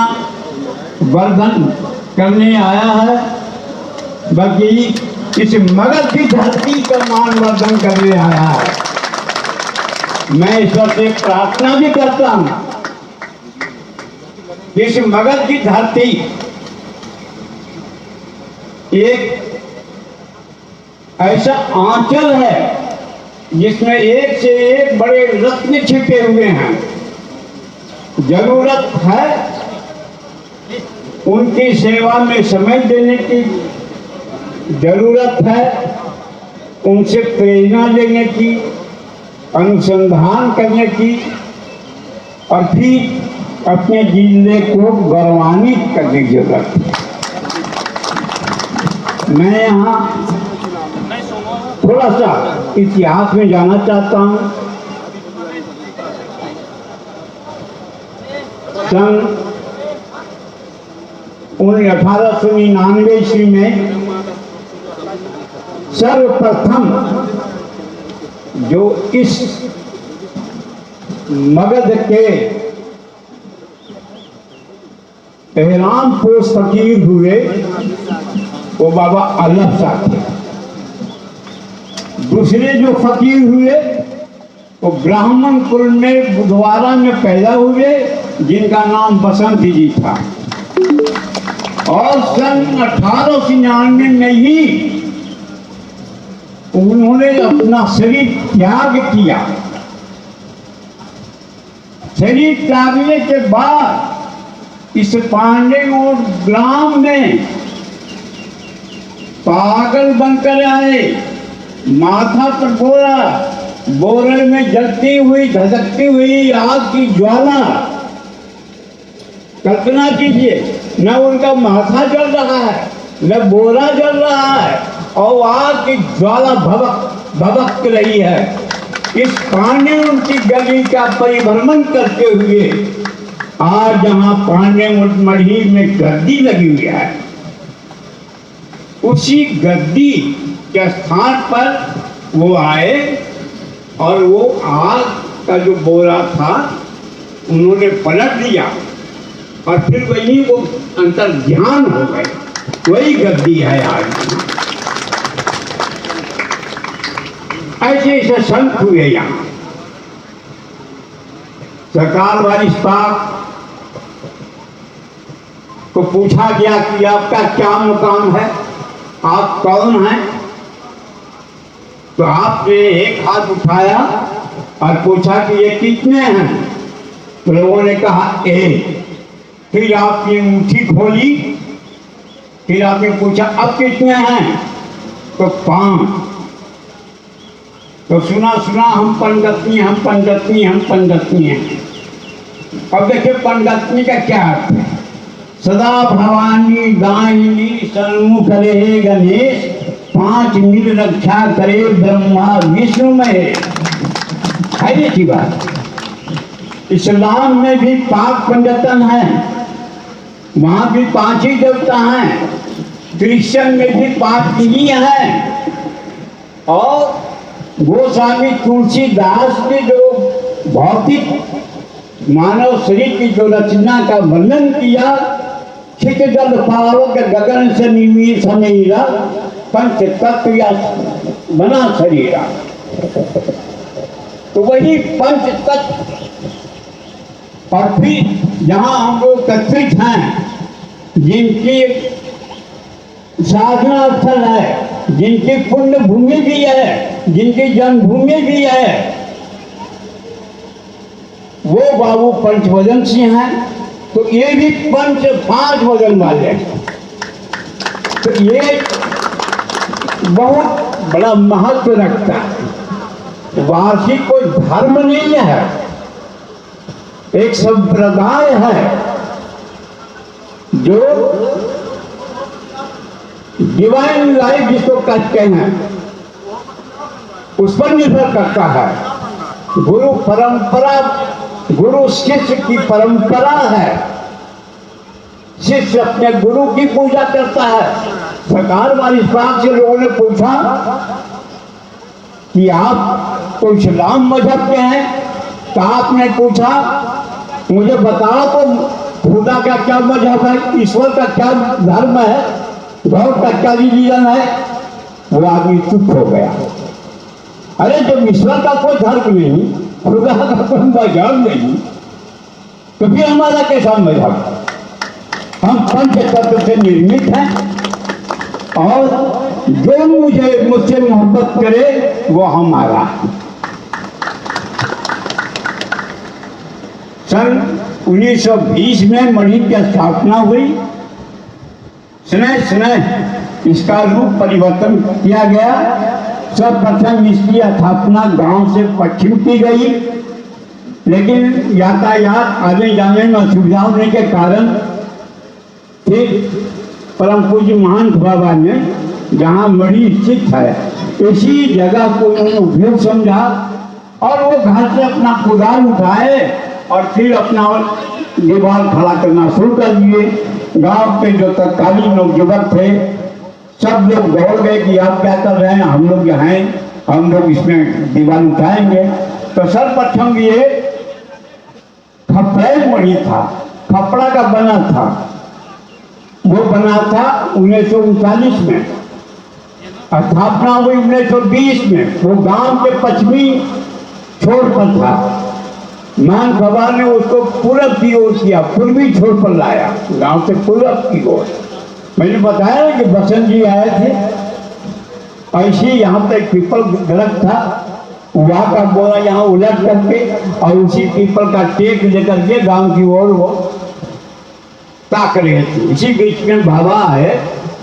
वर्धन करने आया है, बल्कि इस मगध की धरती का मान वर्धन करने आया है। मैं ईश्वर से प्रार्थना भी करता हूं, इस मगध की धरती एक ऐसा आंचल है जिसमें एक से एक बड़े रत्न छिपे हुए हैं। जरूरत है उनकी सेवा में समय देने की, जरूरत है उनसे प्रेरणा लेने की, अनुसंधान करने की, और फिर अपने जिले को गौरवान्वित करने की जरूरत है। मैं यहाँ थोड़ा सा इतिहास में जाना चाहता हूँ। सन 1899 ईस्वी में सर्वप्रथम जो इस मगध के एहरामपोश फकीर हुए वो बाबा अल्लाह शाह थे। दूसरे जो फकीर हुए वो ब्राह्मण कुल में बुधवारा में पैदा हुए, जिनका नाम बसंत जी था। और सन 1899 में ही उन्होंने अपना शरीर त्याग किया। शरीर त्यागने के बाद इस पांडे ग्राम में पागल बनकर आए, माथा पर बोरा, बोरे में जलती हुई धधकती हुई आग की ज्वाला। कल्पना कीजिए, न उनका माथा जल रहा है, न बोरा जल रहा है, और आग की ज्वाला भभक रही है। इस पांडे उनकी गली का परिभ्रमण करते हुए आज जहां पांडे मढ़ी में गद्दी लगी हुई है, उसी गद्दी के स्थान पर वो आए और वो आग का जो बोरा था उन्होंने पलट दिया, और फिर वही वो अंतर्ध्यान हो गए। वही गद्दी है आज। ऐसे ऐसे संत हुए यहाँ। सरकार वारिस पाक को पूछा गया कि आपका क्या मुकाम है, आप कौन हैं? तो आपने एक हाथ उठाया और पूछा कि ये कितने हैं? तो लोगों ने कहा एक। फिर आपने मुट्ठी खोली, फिर आपने पूछा अब कितने हैं? तो 5। तो सुना हम पंडतनी हैं। अब देखिए पंडतनी का क्या अर्थ है। सदा भवानी दायिनी सन्मुख रहे गणेश, 5 मिल रक्षा करे ब्रह्मा विष्णु महेश। है की बात। इस्लाम में भी 5 पंडतन है, वहां भी 5 ही देवता हैं। क्रिश्चियन में भी 5 ही हैं। और गोस्वामी तुलसीदास ने जो भौतिक मानव शरीर की जो रचना का वर्णन किया, छिक जल पावक गगन से निमी समीरा, पंच तत्व या बना शरीरा। तो वही पंच तत्व। और फिर जहाँ हम लोग एकत्रित हैं, जिनकी साधना स्थल है, जिनकी पुण्य भूमि भी है, जिनकी जन्मभूमि भी है, वो बाबू पंचवदन सिंह हैं। तो ये भी 5 वजन वाले हैं। तो ये बहुत बड़ा महत्व रखता है। वार्षिक कोई धर्म नहीं है, एक संप्रदाय है जो डिवाइन लाइफ जिसको कहते हैं, उस पर निर्भर करता है। गुरु परंपरा, गुरु शिष्य की परंपरा है। शिष्य अपने गुरु की पूजा करता है। सरकार वाली बात से लोगों ने पूछा कि आप तो इस्लाम मजहब के हैं, तो आपने पूछा मुझे बताओ तो खुदा का क्या मजहब है, ईश्वर का क्या धर्म है, गॉड का क्या रिलीजन है। वो आदमी चुप हो गया। अरे जब ईश्वर का कोई धर्म नहीं, खुदा का कोई मजहब नहीं, तो फिर हमारा कैसा मजहब? हम पंच तत्व से निर्मित हैं और जो मुझसे मोहब्बत करे वो हमारा है। सन 1920 में मणि की स्थापना हुई। स्नेह इसका रूप परिवर्तन किया गया। सर्वप्रथम इसकी स्थापना गांव से पश्चिम की गई, लेकिन यातायात आने जाने में असुविधा होने के कारण फिर परम पूज्य महान बाबा ने जहाँ मणि स्थित है इसी जगह को उन्होंने उपयोग समझा और वो घर से अपना कुदाल उठाए और फिर अपना दीवार खड़ा करना शुरू कर दिए। गांव के जो तत्कालीन लोग युवक थे सब लोग दौड़ गए कि आप क्या कर रहे हैं, हम लोग यहाँ हैं, हम लोग इसमें दीवार उठाएंगे। तो सर्वप्रथम ये खपड़े मणि था, खपड़ा का बना था। वो बना था 1939 में, स्थापना हुई 1920 में। वो गांव के पश्चिमी छोर पर था। मान बाबा ने उसको पूरब की ओर किया, पूर्वी छोर पर लाया, गांव से पूरब की ओर। मैंने बताया कि बसंत जी आए थे, ऐसे यहाँ पे पीपल दरख्त था, वहाँ का बोरा यहाँ उलट करके और उसी पीपल का टेक लेकर के गांव की ओर वो ताक रहे थे। इसी बीच में बाबा है,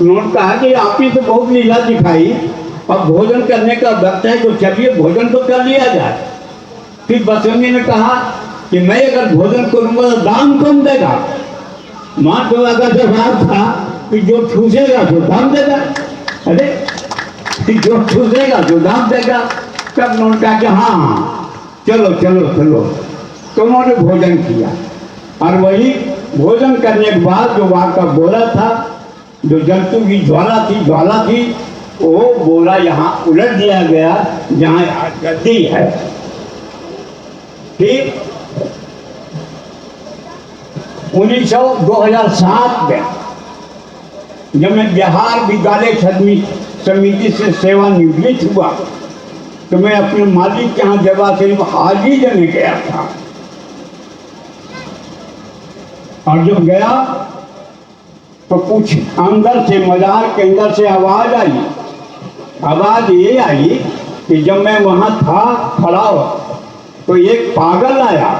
उन्होंने कहा कि आपने तो बहुत लीला दिखाई, अब भोजन करने का वक्त है तो चलिए भोजन तो कर लिया जाए। फिर बसंती ने कहा कि मैं अगर भोजन करूंगा तो दाम कम देगा। मां तो अगर जवाब था कि जो ठूसेगा तो दाम देगा। अरे जो ठूसेगा तो दाम देगा। तब उन्होंने कहा कि हाँ चलो चलो चलो। तो उन्होंने भोजन किया और वही भोजन करने के बाद जो वहाँ का बोरा था, जो जंतु की ज्वाला थी, वो बोरा यहाँ उलट दिया गया जहाँ गद्दी है। फिर 2007 में जब मैं बिहार विद्यालय समिति से सेवानिवृत्त हुआ तो मैं अपने मालिक के यहाँ जवा शरीफ हाजी देने गया था। और जब गया तो कुछ अंदर से, मजार के अंदर से आवाज आई। आवाज ये आई कि जब मैं वहाँ था खड़ा तो एक पागल आया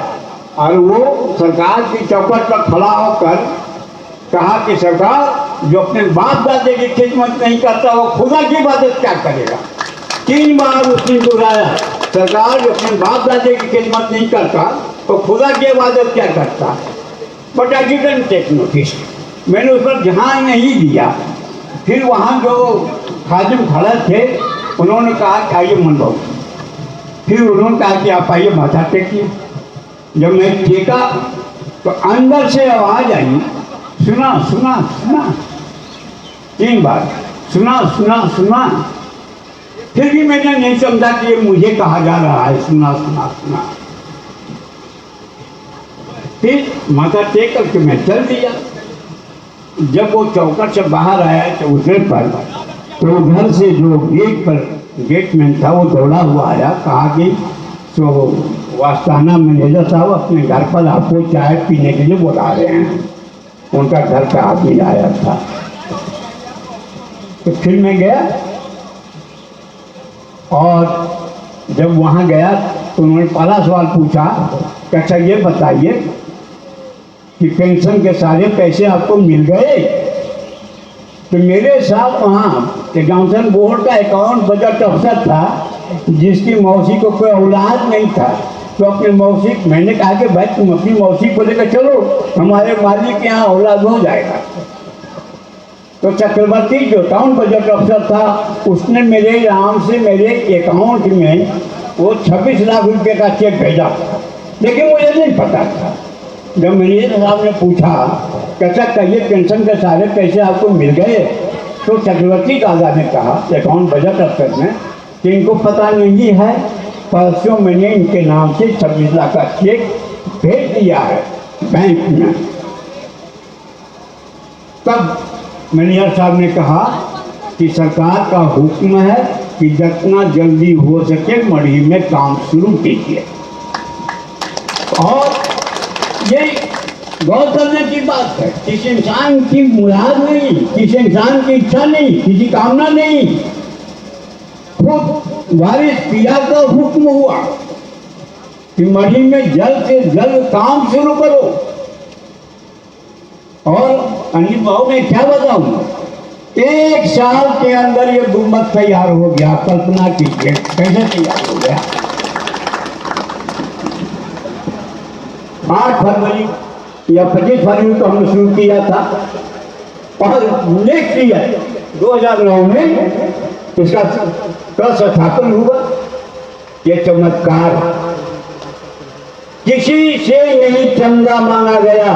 और वो सरकार की चौखट पर खड़ा होकर कहा कि सरकार जो अपने बाप दादे की खिदमत नहीं करता वो खुदा की इबादत क्या करेगा। 3 बार उसने दोहराया, सरकार जो अपने बाप दादे की खिदमत नहीं करता तो खुदा की इबादत क्या करता। But I didn't take notice, मैंने उस पर ध्यान नहीं दिया। फिर वहाँ जो खादिम खड़े थे उन्होंने कहा कि आइए मनभाऊ। फिर उन्होंने कहा कि आप आइए माथा टेकिए। जब मैं टेका तो अंदर से आवाज आई, सुना सुना सुना, 3 बार सुना सुना सुना। फिर भी मैंने नहीं समझा कि ये मुझे कहा जा रहा है, सुना सुना सुना। फिर माथा टेक करके मैं चल दिया। जब वो चौकट से बाहर आया चौथे पर तो घर से जो गेटमैन था वो दौड़ा हुआ आया, कहा कि तो वास्ताना मैनेजर साहब अपने घर पर आपको चाय पीने के लिए बुला रहे हैं। उनका घर पे आदमी आया था। तो फिर मैं गया और जब वहाँ गया तो उन्होंने पहला सवाल पूछा कि अच्छा ये बताइए कि पेंशन के सारे पैसे आपको मिल गए। तो मेरे साथ वहाँ एकाउंटेंट बोर्ड का अकाउंट बजट अफसर था जिसकी मौसी को कोई औलाद नहीं था। तो अपनी मौसी, मैंने कहा कि भाई तुम अपनी मौसी को लेकर चलो, हमारे मालिक के यहाँ औलाद हो जाएगा। तो चक्रवर्ती जो टाउन बजट अफसर था उसने मेरे नाम से मेरे अकाउंट में वो 26 लाख रुपए का चेक भेजा, लेकिन मुझे नहीं पता था। जब मैनेजर साहब ने पूछा कैसा कहिए पेंशन के सारे पैसे आपको मिल गए, तो चक्रवर्ती दादा ने कहा अकाउंट बजट अफसर ने कि इनको पता नहीं है, परसों मैंने इनके नाम से 26 लाख का चेक भेज दिया है बैंक में। तब मैनेजर साहब ने कहा कि सरकार का हुक्म है कि जितना जल्दी हो सके मढ़ी में काम शुरू कीजिए। और ये गौर करने की बात है, किसी इंसान की मुराद नहीं, किसी इंसान की इच्छा नहीं, किसी कामना नहीं, खुद वारिस पिया का हुक्म हुआ कि मढ़ी में जल्द से जल्द काम शुरू करो। और अनिल बाबू ने क्या बताऊं, 1 साल के अंदर ये गुम्बद तैयार हो गया। कल्पना कीजिए कैसे तैयार हो गया। 8 फरवरी या 25 फरवरी को हमने शुरू किया था और नेक्स्ट ईयर 2009 में इसका स्थापन हुआ। ये चमत्कार किसी से नहीं चंदा मांगा गया।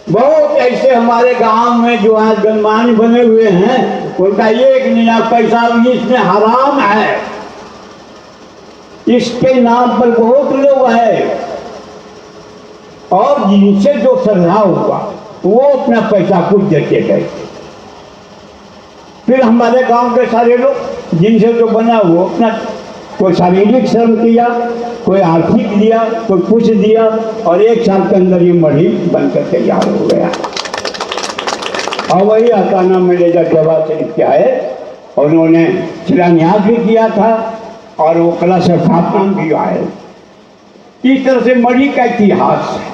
बहुत ऐसे हमारे गांव में जो आज गणमान्य बने हुए हैं, उनका 1 नया पैसा भी इसमें हराम है। इसके नाम पर बहुत लोग हैं और जिनसे जो श्रद्धा हुआ वो अपना पैसा कुछ देके गए। फिर हमारे गांव के सारे लोग जिनसे जो बना वो अपना कोई शारीरिक श्रम किया, कोई आर्थिक दिया, कोई कुछ दिया और 1 साल के अंदर ये मढ़ी बनकर तैयार हो गया। और वही अकाना मैनेजर जवाब शरीफ के आए और उन्होंने शिलान्यास भी किया था और वो कलश स्थापना भी आए। इस तरह से मढ़ी का इतिहास है।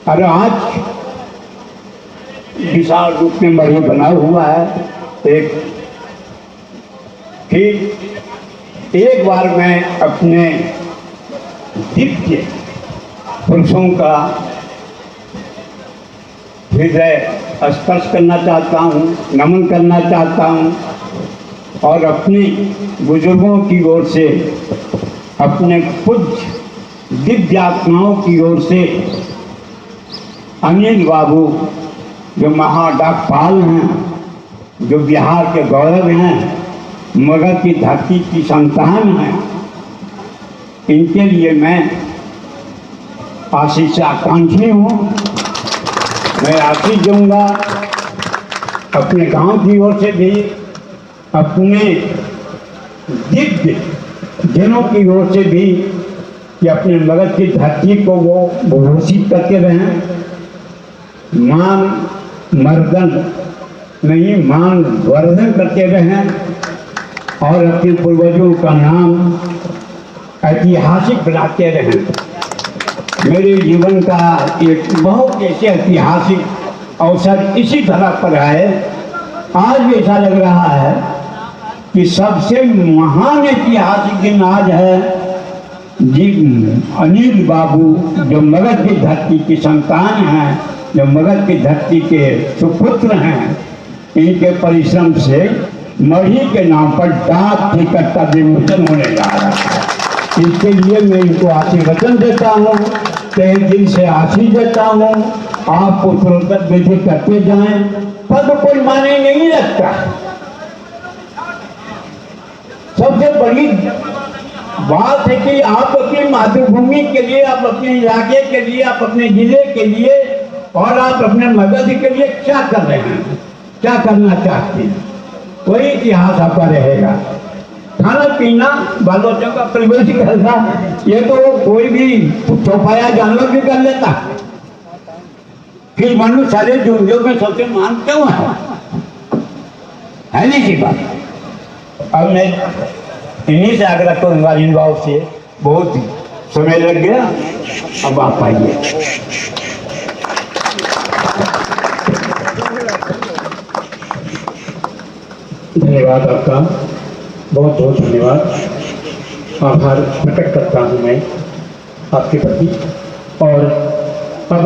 और आज विशाल रूप में मढ़ी बना हुआ है। एक बार मैं अपने दिव्य पुरुषों का हृदय स्पर्श करना चाहता हूँ, नमन करना चाहता हूँ और अपनी बुजुर्गों की ओर से, अपने पूज्य दिव्य आत्माओं की ओर से अनिल बाबू जो महाडाकपाल हैं, जो बिहार के गौरव हैं, मगध की धरती की संतान हैं, इनके लिए मैं आशीष आकांक्षी हूँ। मैं आशीष दूंगा अपने गांव की ओर से भी, अपने दिव्य जनों की ओर से भी कि अपने मगध की धरती को वो भूषित करके रहें। मान मर्दन नहीं, मान वर्धन करते रहें और अपने पूर्वजों का नाम ऐतिहासिक बनाते रहें। मेरे जीवन का एक बहुत ऐसे ऐतिहासिक अवसर इसी तरह पर है। आज भी ऐसा लग रहा है कि सबसे महान ऐतिहासिक दिन आज है जी। अनिल बाबू जो मगध की धरती की संतान हैं, जो मगध की धरती के सुपुत्र हैं, इनके परिश्रम से मढ़ी के नाम पर डाक टिकट का विमोचन होने जा रहा है। इसके लिए मैं इनको आशीर्वचन देता हूँ, तहे दिल से आशीष देता हूँ। आप पुत्रोत्तर विधि करते जाएं, पद कोई माने नहीं रखता। सबसे बड़ी बात है कि आप अपनी मातृभूमि के लिए, आप अपने इलाके के लिए, आप अपने जिले के लिए और आप अपने मगध के लिए क्या कर रहे हैं, क्या करना चाहते हैं, वही इतिहास आपका रहेगा। खाना पीना बाल बच्चों का परिवेश करना, ये तो कोई भी चौपाया जानवर भी कर लेता। फिर मनुष्य सारे जुर्मों में सबसे मान क्यों है नहीं की बात। अब मैं इन्हीं से आग्रह करूंगा, इन भाव से बहुत समय लग गया, अब आप आइए। धन्यवाद आपका, बहुत बहुत धन्यवाद। आभार प्रकट करता हूँ मैं आपके प्रति। और अब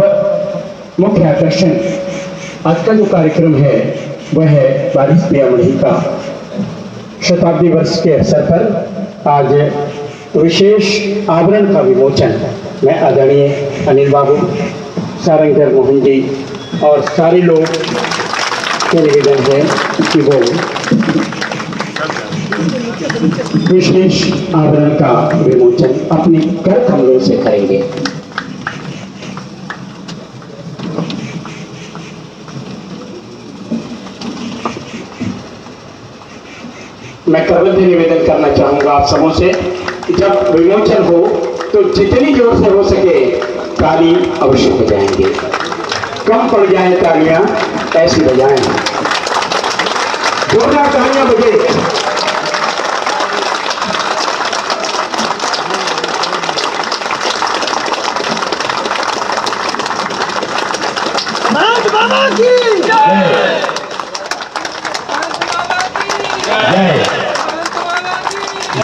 मुख्य आकर्षण आज का जो कार्यक्रम है वह है 22 मई का शताब्दी वर्ष के अवसर पर आज विशेष आवरण का विमोचन मैं आदरणीय अनिल बाबू, सारंगधर मोहन जी और सारे लोग के निवेदन है कि वो विशेष आवरण का विमोचन अपने कर कमलों से करेंगे। मैं करवल से निवेदन करना चाहूंगा आप सबों से कि जब विमोचन हो तो जितनी जोर से हो सके ताली अवश्य बजाएंगे। कम पड़ जाए तालियां ऐसी बजाएं, जोरदार तालियां बजे।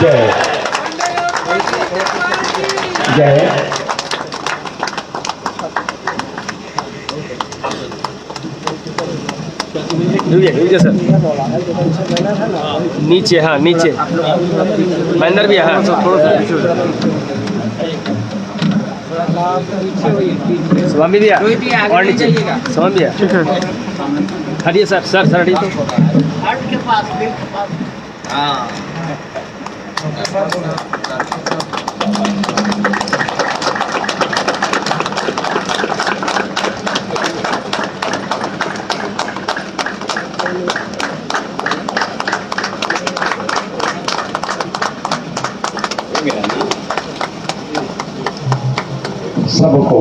जय जय सर नीचे, हाँ नीचे महेंद्र भी, हाँ थोड़ा स्वामी भैया और नीचे स्वामी भैया हटिए सर, सर हटिए सबको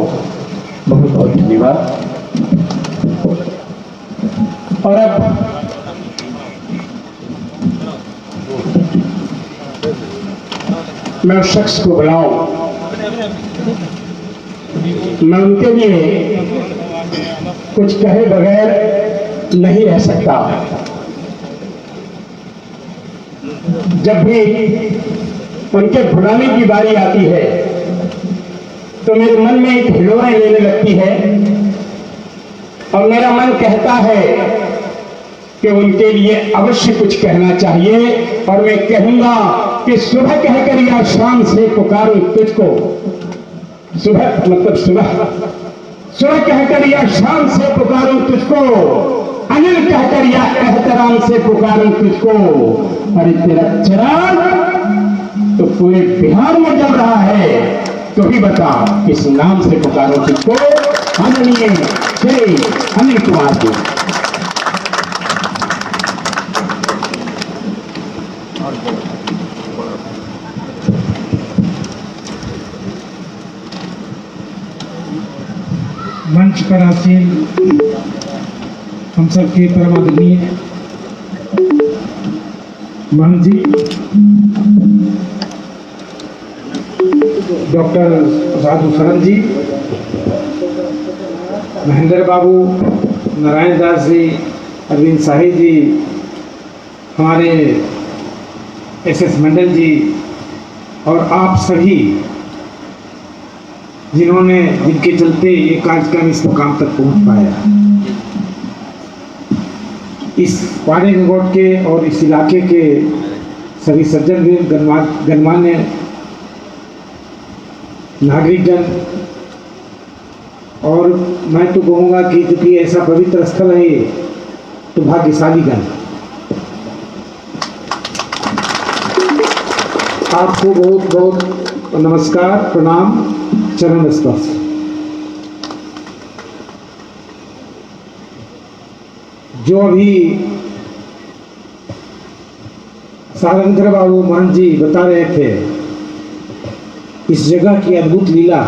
बहुत बहुत धन्यवाद। और अब मैं उस शख्स को बुलाऊं, मैं उनके लिए कुछ कहे बगैर नहीं रह सकता। जब भी उनके भुलाने की बारी आती है तो मेरे मन में एक हिलोरें लेने लगती है और मेरा मन कहता है कि उनके लिए अवश्य कुछ कहना चाहिए। और मैं कहूंगा कि सुबह कहकर या शाम से पुकारूं तुझको, सुबह मतलब सुबह कहकर या शाम से पुकारूं तुझको, अनिल कहकर या एहतराम से पुकारूं तुझको। अरे तेरा चिराग तो पूरे बिहार में जल रहा है, तो भी बता किस नाम से पुकारो तुझको। आदरणीय श्री अनिल कुमार जी। मंच पर आसीन हम सबके परम आदरणीय महंत जी डॉक्टर साधु शरण जी, महेंद्र बाबू, नारायण दास जी, अरविंद शाही जी, हमारे एसएस मंडल जी और आप सभी जिनके चलते ये कार्यक्रम इस मुकाम तक पहुंच पाया। इस पाड़े गंगोट के और इस इलाके के सभी सज्जन गणमान्य नागरिकगण, और मैं तो कहूँगा कि क्योंकि ऐसा पवित्र स्थल है ये, तो भाग्यशाली गण। आपको बहुत बहुत नमस्कार, प्रणाम, चरण स्पर्श। जो अभी सारंगधर बाबू महंत जी बता रहे थे, इस जगह की अद्भुत लीला,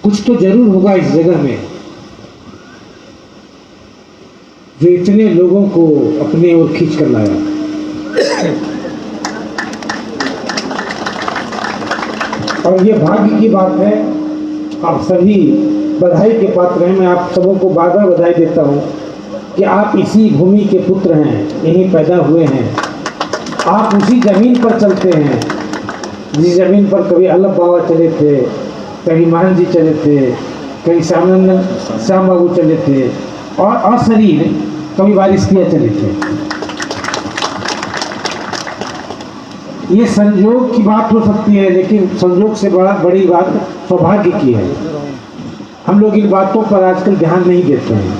कुछ तो जरूर होगा इस जगह में जो इतने लोगों को अपने ओर खींच कर लाया। और ये भाग्य की बात है, आप सभी बधाई के पात्र हैं। मैं आप सबों को बार बार बधाई देता हूँ कि आप इसी भूमि के पुत्र हैं, यहीं पैदा हुए हैं। आप उसी जमीन पर चलते हैं जिस जमीन पर कभी अल्लभ बाबा चले थे, कभी महंत जी चले थे, कभी श्याम बाबू चले थे, और शरीर कभी बारिश किया चले थे। ये संयोग की बात हो सकती है, लेकिन संयोग से बड़ी बात सौभाग्य की है। हम लोग इन बातों पर आजकल ध्यान नहीं देते हैं।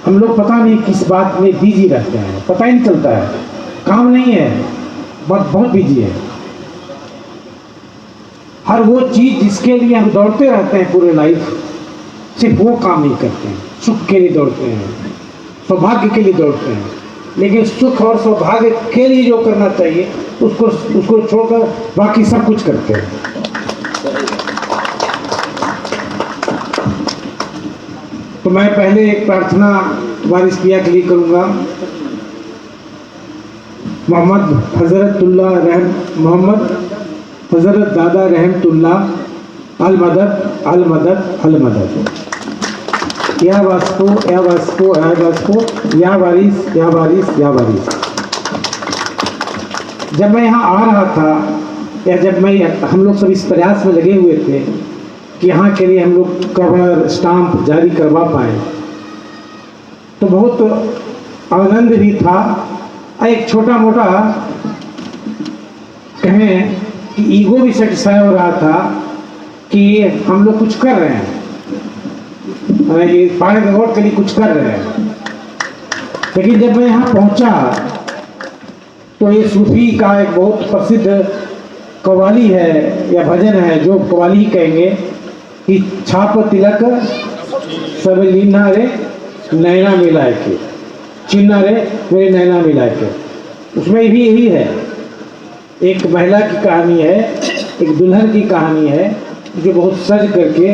हम लोग पता नहीं किस बात में बिजी रहते हैं, पता ही नहीं चलता है। काम नहीं है, बहुत बिजी है। हर वो चीज जिसके लिए हम दौड़ते रहते हैं पूरे लाइफ, सिर्फ वो काम नहीं करते हैं। सुख के लिए दौड़ते हैं, सौभाग्य के लिए दौड़ते हैं, लेकिन सुख और सौभाग्य के लिए जो करना चाहिए उसको छोड़कर बाकी सब कुछ करते हैं। तो मैं पहले एक प्रार्थना वारिस पिया के लिए करूँगा। मोहम्मद हज़रत दादा रहमतुल्लाह अल मदद अल मदद अल मदद। या वास्को या वास्को या वास्को या वारिस या वारिस या वारिस। जब मैं यहाँ आ रहा था, या जब हम लोग सब इस प्रयास में लगे हुए थे कि यहाँ के लिए हम लोग कवर स्टाम्प जारी करवा पाए, तो बहुत आनंद भी था। एक छोटा मोटा कहें कि ईगो भी सेटिस्फाई हो रहा था कि हम लोग कुछ कर रहे हैं, ये पाड़े गंगोट के लिए कुछ कर रहे हैं। लेकिन जब मैं यहाँ पहुँचा तो ये सूफी का एक बहुत प्रसिद्ध कव्वाली है या भजन है, जो कव्वाली ही कहेंगे कि छाप तिलक सब लीना रे नैना मिलाए के, चिन्ना रे मेरे नैना मिलाए के। उसमें भी यही है, एक महिला की कहानी है, एक दुल्हन की कहानी है जो बहुत सज करके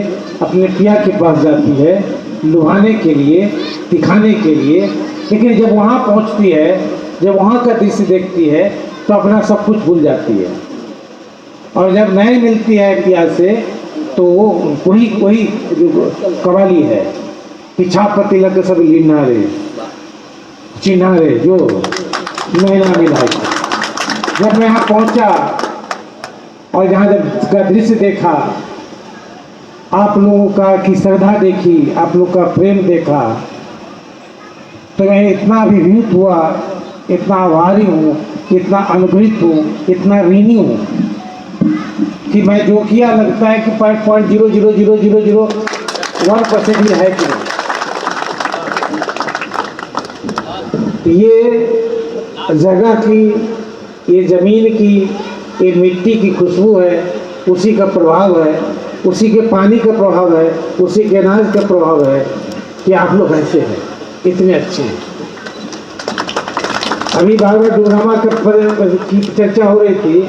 अपने पिया के पास जाती है लुभाने के लिए, दिखाने के लिए। लेकिन जब वहाँ पहुँचती है, जब वहाँ का दृश्य देखती है तो अपना सब कुछ भूल जाती है। और जब नए मिलती है पिया से तो वही जो कव्वाली है कि छाप तिलक सब लीना रे चिन्हा रे जो नैना मिलाए। जब मैं यहाँ पहुँचा और जहाँ जब इसका दृश्य देखा, आप लोगों का की श्रद्धा देखी, आप लोग का प्रेम देखा, तो मैं इतना अभिभूत हुआ, इतना आभारी हूँ, इतना अनुग्रहित हूँ, इतना ऋणी हूँ कि मैं जो किया लगता है कि 0.0000001% भी है कि नहीं। ये जगह की, ये ज़मीन की, ये मिट्टी की खुशबू है, उसी का प्रभाव है, उसी के पानी का प्रभाव है, उसी के अनाज का प्रभाव है कि आप लोग ऐसे हैं, इतने अच्छे हैं। अभी बार-बार डुमरामा की चर्चा हो रही थी,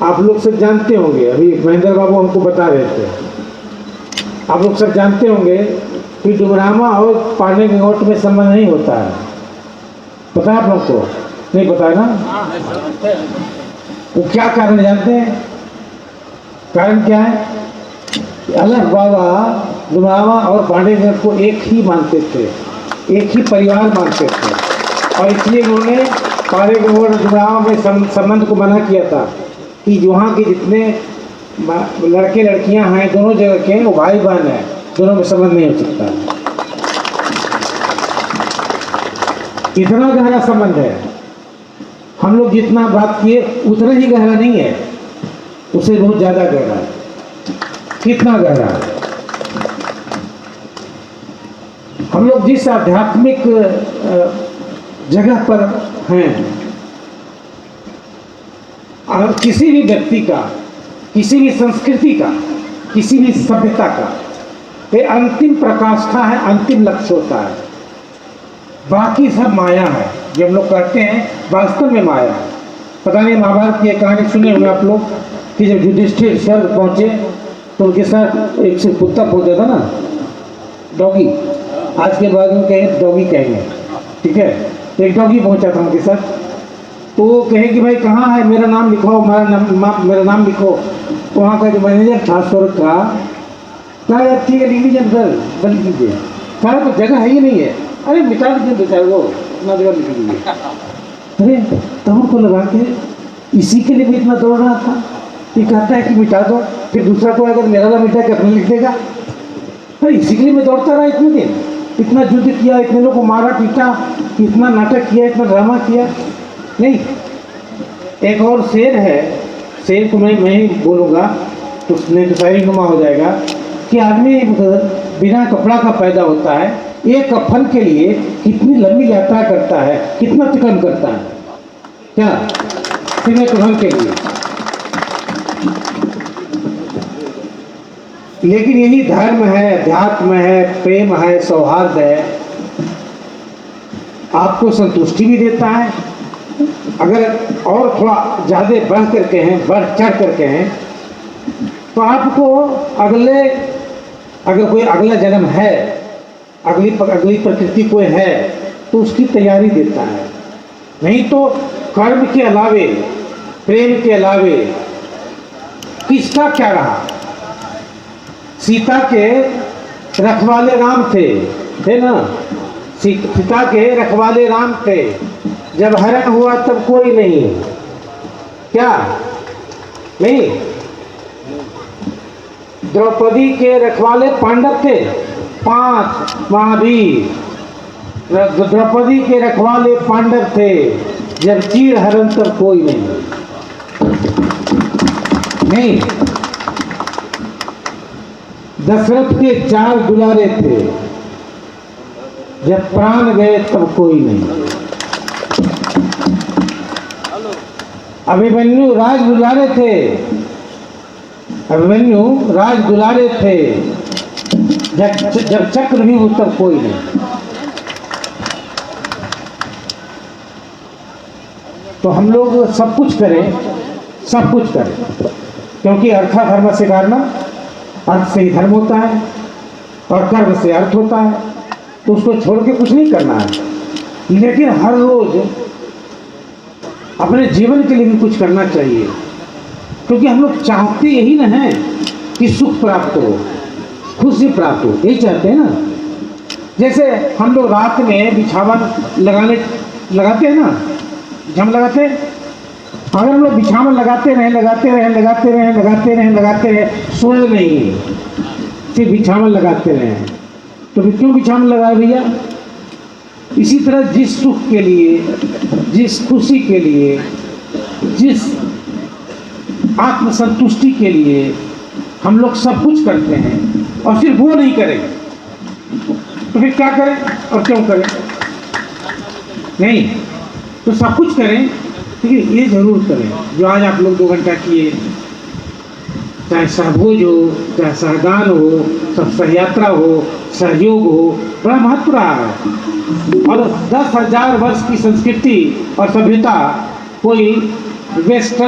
आप लोग सब जानते होंगे। अभी महेंद्र बाबू हमको बता रहे थे, आप लोग सब जानते होंगे कि डुमरामा और पांडे गंगोट में संबंध नहीं होता है। पता है आप लोग को? नहीं पता है ना? वो क्या कारण जानते हैं? कारण क्या है? अलग बाबा डुमरामा और पांडे गंगोट को एक ही मानते थे, एक ही परिवार मानते थे, और इसलिए उन्होंने पांडे गंगोट और डुमरामा में संबंध को मना किया था कि वहाँ के जितने लड़के लड़कियां हैं दोनों जगह के, वो भाई बहन हैं, दोनों में संबंध नहीं हो सकता। इतना गहरा संबंध है। हम लोग जितना बात किए उतना ही गहरा नहीं है, उससे बहुत ज़्यादा गहरा है। कितना गहरा है? हम लोग जिस आध्यात्मिक जगह पर हैं, और किसी भी व्यक्ति का, किसी भी संस्कृति का, किसी भी सभ्यता का ये अंतिम प्रकाष्ठा है, अंतिम लक्ष्य होता है। बाकी सब माया है। जब लोग कहते हैं वास्तव में माया है। पता नहीं महाभारत की एक कहानी सुने होंगे आप लोग कि जब युधिष्ठिर स्वर्ग पहुँचे तो उनके साथ एक से कुत्ता पहुँचा था ना, डॉगी। आज के बाद में कहें डॉगी कहेंगे, ठीक है। एक डॉगी पहुँचा था उनके साथ, तो वो कहे कि भाई कहाँ है, मेरा नाम लिखवाओ, मेरा नाम लिखो। वहाँ का जो मैनेजर था स्वर्ग का, कहा यार ठीक है लिख लीजिए सर, बन लीजिए। कहा तो जगह है ही नहीं है। अरे मिटा दीजिए बेचारे वो, अपना जगह लिख लीजिए। अरे तब को लगा के इसी के लिए भी इतना दौड़ रहा था। ये कहता है कि मिटा दो, फिर दूसरा को अगर मेरा नाम मिटा के अपने लिख देगा। अरे इसी के लिए मैं दौड़ता रहा इतने दिन। इतना युद्ध किया, इतने लोगों को मारा पीटा, इतना नाटक किया, इतना ड्रामा किया? नहीं। एक और शेर है, शेर को मैं ही बोलूँगा तो नहीं तो शायरी नुमा हो जाएगा कि आदमी बिना कपड़ा का पैदा होता है, एक कफन के लिए कितनी लंबी यात्रा करता है, कितना तिकन करता है, क्या सिर्फ एक कफन के लिए। लेकिन यही धर्म है, अध्यात्म है, प्रेम है, सौहार्द है, आपको संतुष्टि भी देता है। अगर और थोड़ा ज़्यादा बढ़ करके हैं, बढ़ चढ़ करके हैं, तो आपको अगर कोई अगला जन्म है, अगली प्रकृति कोई है, तो उसकी तैयारी देता है। नहीं तो कर्म के अलावे, प्रेम के अलावे किसका क्या रहा? सीता के रखवाले राम थे ना, सीता के रखवाले राम थे। जब हरण हुआ तब कोई नहीं, क्या नहीं? द्रौपदी के रखवाले पांडव थे, 5 महावीर। द्रौपदी के रखवाले पांडव थे, जब चीर हरण तब कोई नहीं। दशरथ के 4 दुलारे थे, जब प्राण गए तब कोई नहीं। अभिमन्यु राज दुलारे थे, अभिमन्यु राज दुलारे थे, जब चक्र भी तब कोई नहीं। तो हम लोग सब कुछ करें, सब कुछ करें, क्योंकि अर्था धर्म से कारण, अर्थ से ही धर्म होता है और कर्म से अर्थ होता है, तो उसको छोड़ के कुछ नहीं करना है। लेकिन हर रोज अपने जीवन के लिए भी कुछ करना चाहिए, क्योंकि हम लोग चाहते यही ना है कि सुख प्राप्त हो, खुशी प्राप्त हो, यही चाहते हैं ना। जैसे हम लोग रात में बिछावन लगाते हैं ना, जम लगाते हैं। अगर हम लोग बिछावन लगाते रहे, सोए नहीं, सिर्फ बिछावन लगाते रहे, तो फिर क्यों बिछावन लगाए भैया? इसी तरह जिस सुख के लिए, जिस खुशी के लिए, जिस आत्मसंतुष्टि के लिए हम लोग सब कुछ करते हैं और सिर्फ वो नहीं करें, तो फिर क्या करें और क्यों करें? नहीं, तो सब कुछ करें, लेकिन ये जरूर करें जो आज आप लोग 2 घंटा किए, चाहे सहभोज हो, चाहे सहदान हो, सब सहयात्रा हो, सहयोग हो, बड़ा महत्व रहा है। और 10,000 वर्ष की संस्कृति और सभ्यता कोई वेस्टर्न